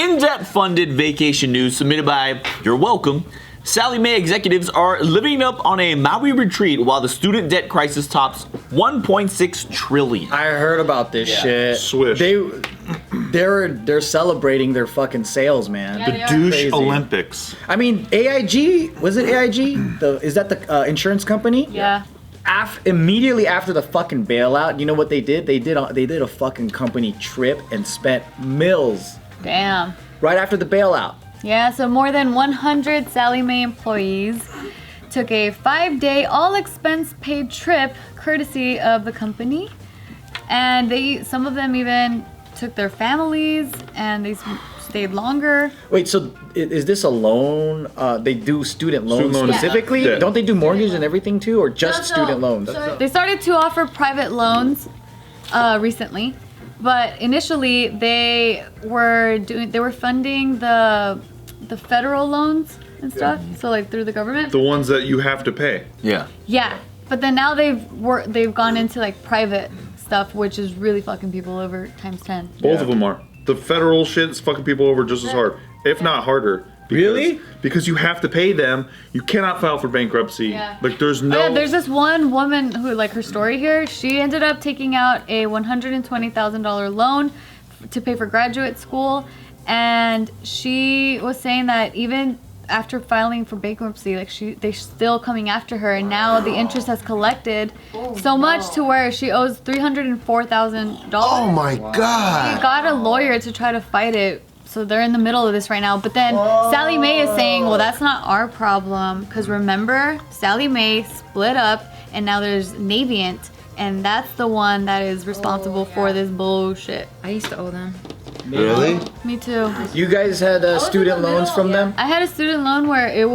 in-depth funded vacation news submitted by, you're welcome, Sallie Mae executives are living up on a Maui retreat while the student debt crisis tops 1.6 trillion. I heard about this shit. Swish. They're celebrating their fucking sales, man. Yeah, The douche Crazy. Olympics. I mean, AIG, was it AIG? Is that the insurance company? Yeah. Immediately after the fucking bailout, you know what they did? They did a fucking company trip and spent mils Damn. right after the bailout. Yeah, so more than 100 Sallie Mae employees took a 5-day all-expense-paid trip courtesy of the company. And some of them even took their families and they stayed longer. Wait, so is this a loan? They do student loans Student loan specifically? debt. Don't they do mortgage and everything too, or just So- student loans? They started to offer private loans recently, but initially they were funding the federal loans and stuff. So like through the government. The ones that you have to pay. Yeah. Yeah, but then now they've gone into like private stuff, which is really fucking people over times 10. Both of them are. The federal shit is fucking people over just as hard, if not harder. Really? Because you have to pay them. You cannot file for bankruptcy. Yeah. Like there's no. Oh, yeah, there's this one woman who, like, her story here, she ended up taking out a $120,000 loan to pay for graduate school, and she was saying that even after filing for bankruptcy, like they're still coming after her, and now the interest has collected so much to where she owes $304,000. Oh my She God. got a lawyer to try to fight it. So they're in the middle of this right now. But then Sallie Mae is saying, well, that's not our problem. Because remember, Sallie Mae split up and now there's Navient. And that's the one that is responsible for this bullshit. I used to owe them. Really? Me too. You guys had student loans from them? I had a student loan where it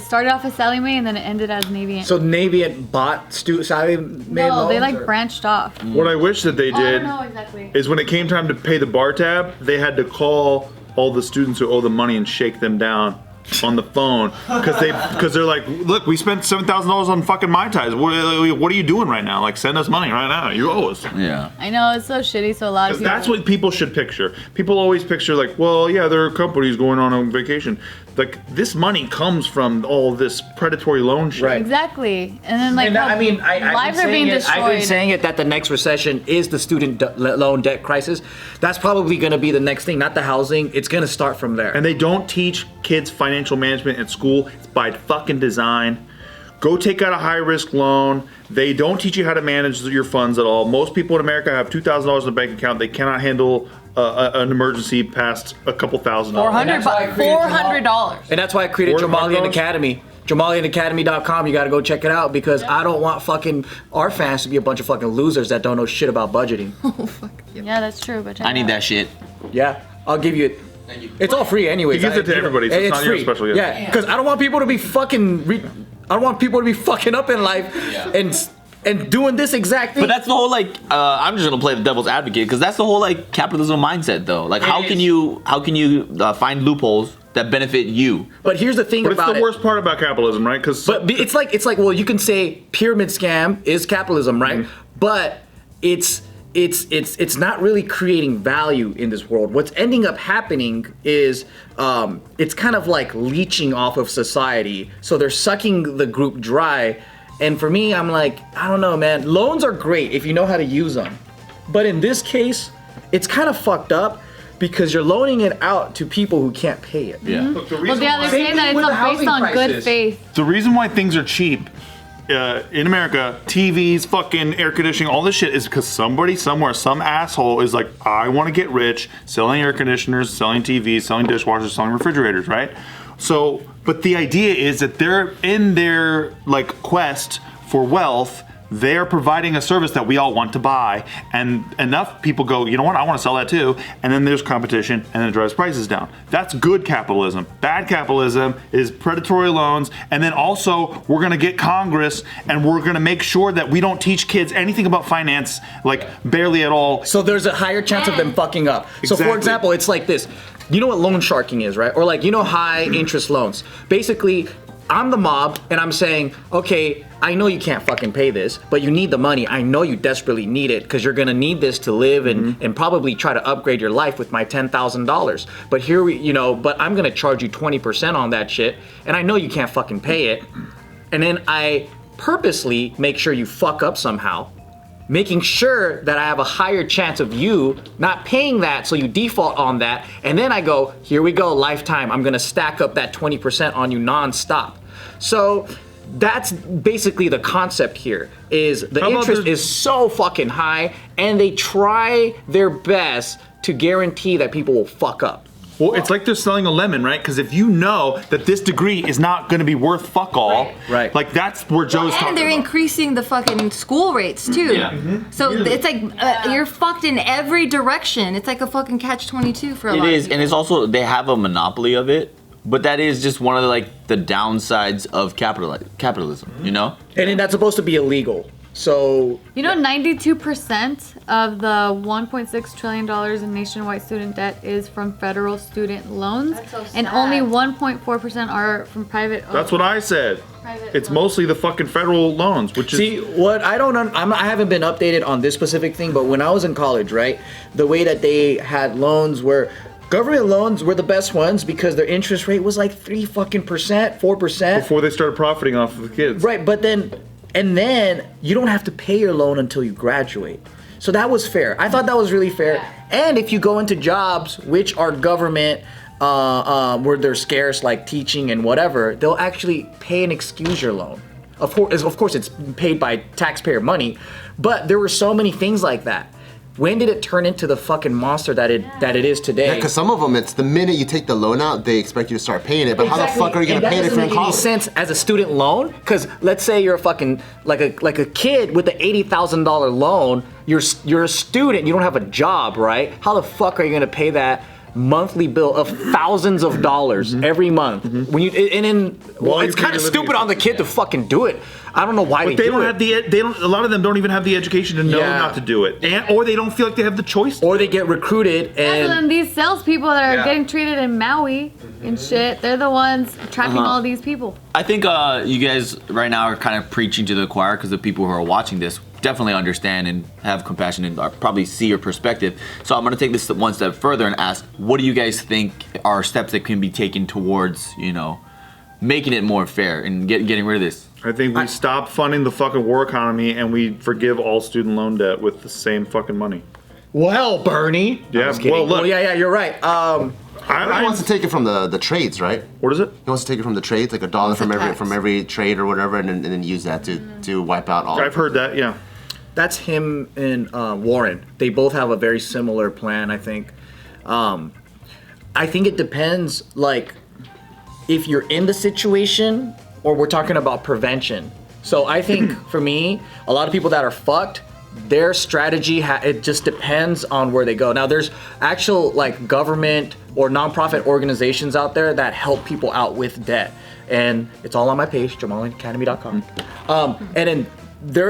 started off as Sallie Mae and then it ended as Navient. So Navient bought Sallie Mae no, loans? they like or- branched off. What I wish that they Oh, I did don't know exactly. is when it came time to pay the bar tab, they had to call all the students who owe the money and shake them down on the phone because they're like, look, we spent $7,000 on fucking Mai Tais. What are you doing right now? Like, send us money right now. You owe us. Yeah. I know, it's so shitty. So a lot of people. That's what people should picture. People always picture like, well, yeah, there are companies going on vacation. Like, this money comes from all this predatory loan shit. Right. Exactly. And then like And how lives are being I've been destroyed. saying it that the next recession is the student loan debt crisis. That's probably going to be the next thing, not the housing. It's going to start from there. And they don't teach kids financial management at school. It's by fucking design. Go take out a high-risk loan. They don't teach you how to manage your funds at all. Most people in America have $2,000 in a bank account. They cannot handle an emergency past a couple $1,000. $400. And that's why I created $400? Jamalian Academy. JamalianAcademy.com. You got to go check it out because I don't want fucking our fans to be a bunch of fucking losers that don't know shit about budgeting. Yeah, that's true. But check I it need out. that shit. Yeah, I'll give you it. It's all free anyways. He gives it to everybody, so it's not your special gift. Yeah, because I don't want people to be fucking. I don't want people to be fucking up in life and doing this exact thing. But that's the whole like. I'm just gonna play the devil's advocate because that's the whole like capitalism mindset though. Like, how can you find loopholes that benefit you? But here's the thing But it's about the worst part about capitalism, right? Because But it's like well, you can say pyramid scam is capitalism, right? But it's not really creating value in this world. What's ending up happening is it's kind of like leeching off of society. So they're sucking the group dry. And for me, I'm like, I don't know, man. Loans are great if you know how to use them. But in this case, it's kind of fucked up because you're loaning it out to people who can't pay it. Yeah. Look, Well, yeah, they're saying that it's with the not based housing on good crisis. faith. the reason why things are cheap in America, TVs, fucking air conditioning, all this shit is because somebody somewhere, some asshole is like, I want to get rich selling air conditioners, selling TVs, selling dishwashers, selling refrigerators, right? So, but the idea is that they're in their like quest for wealth. They are providing a service that we all want to buy, and enough people go, you know what, I want to sell that too, and then there's competition, and then it drives prices down. That's good capitalism. Bad capitalism is predatory loans, and then also we're gonna get Congress, and we're gonna make sure that we don't teach kids anything about finance, like barely at all. So there's a higher chance of them fucking up. So for Exactly. example, it's like this. You know what loan sharking is, right? Or like, you know, high interest loans. Basically, I'm the mob and I'm saying, okay, I know you can't fucking pay this, but you need the money. I know you desperately need it because you're gonna need this to live and probably try to upgrade your life with my $10,000. But here but I'm gonna charge you 20% on that shit, and I know you can't fucking pay it. And then I purposely make sure you fuck up somehow, making sure that I have a higher chance of you not paying that, so you default on that, and then I go, here we go, lifetime, I'm gonna stack up that 20% on you non-stop. So that's basically the concept here, is the interest is so fucking high, and they try their best to guarantee that people will fuck up. Well, it's like they're selling a lemon, right? Because if you know that this degree is not going to be worth fuck all, Right. like that's where Joe's talking And they're about. increasing the fucking school rates too. Yeah. So it's like you're fucked in every direction. It's like a fucking catch-22 for a lot It of is, people. and it's also they have a monopoly of it. But that is just one of the downsides of capitalism, you know? And then that's supposed to be illegal. So 92% of the $1.6 trillion in nationwide student debt is from federal student loans, That's so and sad. only 1.4% are from private. That's what I said. Private It's loans. mostly the fucking federal loans, which is see, what I don't, I haven't been updated on this specific thing, but when I was in college, right, the way that they had loans were, government loans were the best ones because their interest rate was like 4%. before they started profiting off of the kids. Right, but then you don't have to pay your loan until you graduate. So that was fair. I thought that was really fair. And if you go into jobs which are government, where they're scarce, like teaching and whatever, they'll actually pay and excuse your loan. Of course, it's paid by taxpayer money, but there were so many things like that. When did it turn into the fucking monster that it is today? Because some of them, it's the minute you take the loan out, they expect you to start paying it. But how the fuck are you gonna pay it if you're in That doesn't make any college? sense as a student loan. Because let's say you're a fucking like a kid with an $80,000 loan. You're a student. You don't have a job, right? How the fuck are you gonna pay that monthly bill of thousands of dollars every month? When you and then While it's you're kind of living stupid on the kid to fucking do it. I don't know why But they do don't it. have they don't. A lot of them don't even have the education to know Yeah. not to do it, or they don't feel like they have the choice. Or they get recruited Yeah, so and then these salespeople that are Yeah. getting treated in Maui and shit, they're the ones trapping all these people. I think you guys right now are kind of preaching to the choir because the people who are watching this definitely understand and have compassion and probably see your perspective. So I'm going to take this one step further and ask, what do you guys think are steps that can be taken towards, making it more fair and getting rid of this? I think we stop funding the fucking war economy and we forgive all student loan debt with the same fucking money. well, Bernie. Yeah, I'm just kidding. well, look. yeah, you're right. He wants to take it from the trades, right? What is it? He wants to take it from the trades, like $1 from tax. every trade or whatever, and then use that to wipe out all. I've heard that. Yeah. That's him and Warren. They both have a very similar plan, I think. I think it depends, like, if you're in the situation or we're talking about prevention. So I think, for me, a lot of people that are fucked, their strategy, it just depends on where they go. Now, there's actual, like, government or nonprofit organizations out there that help people out with debt. And it's all on my page, JamalAcademy.com. And then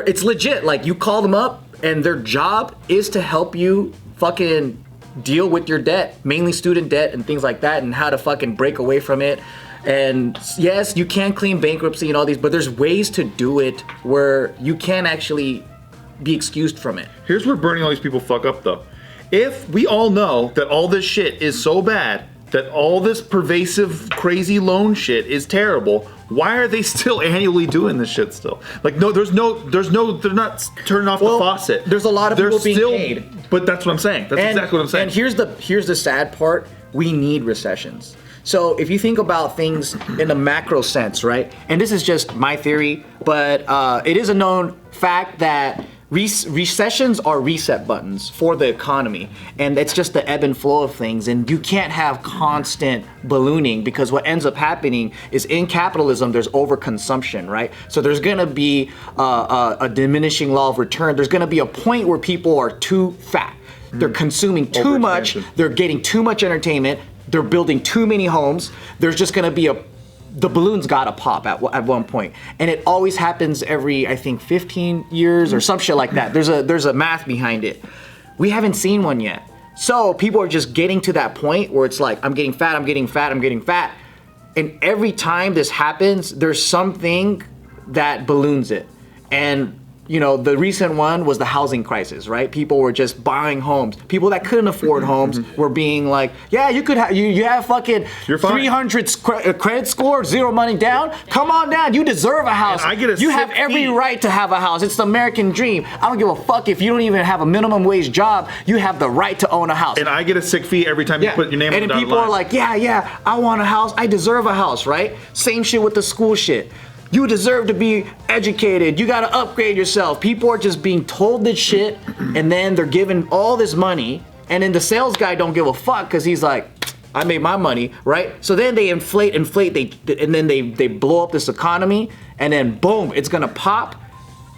it's legit. Like, you call them up and their job is to help you fucking deal with your debt, mainly student debt and things like that, and how to fucking break away from it. And yes, you can claim bankruptcy and all these, but there's ways to do it where you can actually be excused from it. Here's where burning all these people fuck up, though. If we all know that all this shit is so bad, that all this pervasive, crazy loan shit is terrible, why are they still annually doing this shit still? Like, no, they're not turning off the faucet. There's a lot of They're people being still, paid. But that's what I'm saying. That's exactly what I'm saying. And here's the sad part. We need recessions. So if you think about things in a macro sense, right? And this is just my theory, but it is a known fact that recessions are reset buttons for the economy, and it's just the ebb and flow of things, and you can't have constant ballooning, because what ends up happening is in capitalism there's overconsumption, right? So there's gonna be a diminishing law of return. There's gonna be a point where people are too fat. They're consuming too much, Overexpansion. they're getting too much entertainment, they're building too many homes. There's just gonna be the balloon's gotta pop at one point. And it always happens every, I think, 15 years or some shit like that. There's a math behind it. We haven't seen one yet. So people are just getting to that point where it's like, I'm getting fat, I'm getting fat, I'm getting fat. And every time this happens, there's something that balloons it. And you know, the recent one was the housing crisis, right? People were just buying homes. People that couldn't afford homes were being like, yeah, you could have, you have fucking 300 credit score, 0 money down. Come on down, you deserve a house. And I get a you have sick every fee. right to have a house. It's the American dream. I don't give a fuck if you don't even have a minimum wage job. You have the right to own a house. And I get a sick fee every time you put your name on the And dotted people line. are like, yeah, I want a house. I deserve a house, right? Same shit with the school shit. You deserve to be educated. You gotta upgrade yourself. People are just being told this shit, and then they're given all this money, and then the sales guy don't give a fuck because he's like, I made my money, right? So then they inflate, and then they blow up this economy, and then boom, it's gonna pop,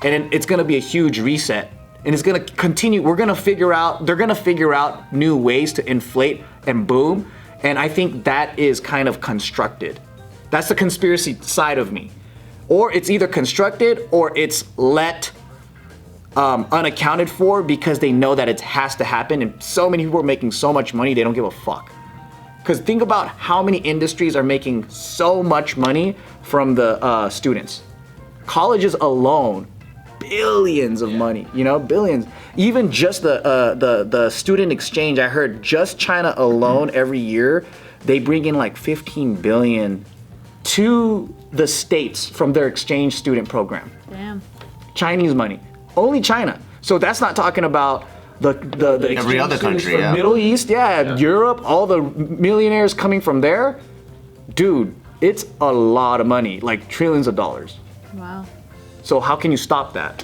and then it's gonna be a huge reset. And it's gonna continue. They're gonna figure out new ways to inflate and boom. And I think that is kind of constructed. That's the conspiracy side of me. Or it's either constructed or it's let unaccounted for because they know that it has to happen. And so many people are making so much money, they don't give a fuck. Because think about how many industries are making so much money from the students. Colleges alone, billions of money, you know, billions. Even just the student exchange, I heard just China alone every year, they bring in like 15 billion to the States from their exchange student program. Damn. Chinese money. Only China. So that's not talking about the exchange Every other students country, from yeah. Middle East, Europe, all the millionaires coming from there. Dude, it's a lot of money, like trillions of dollars. Wow. So how can you stop that?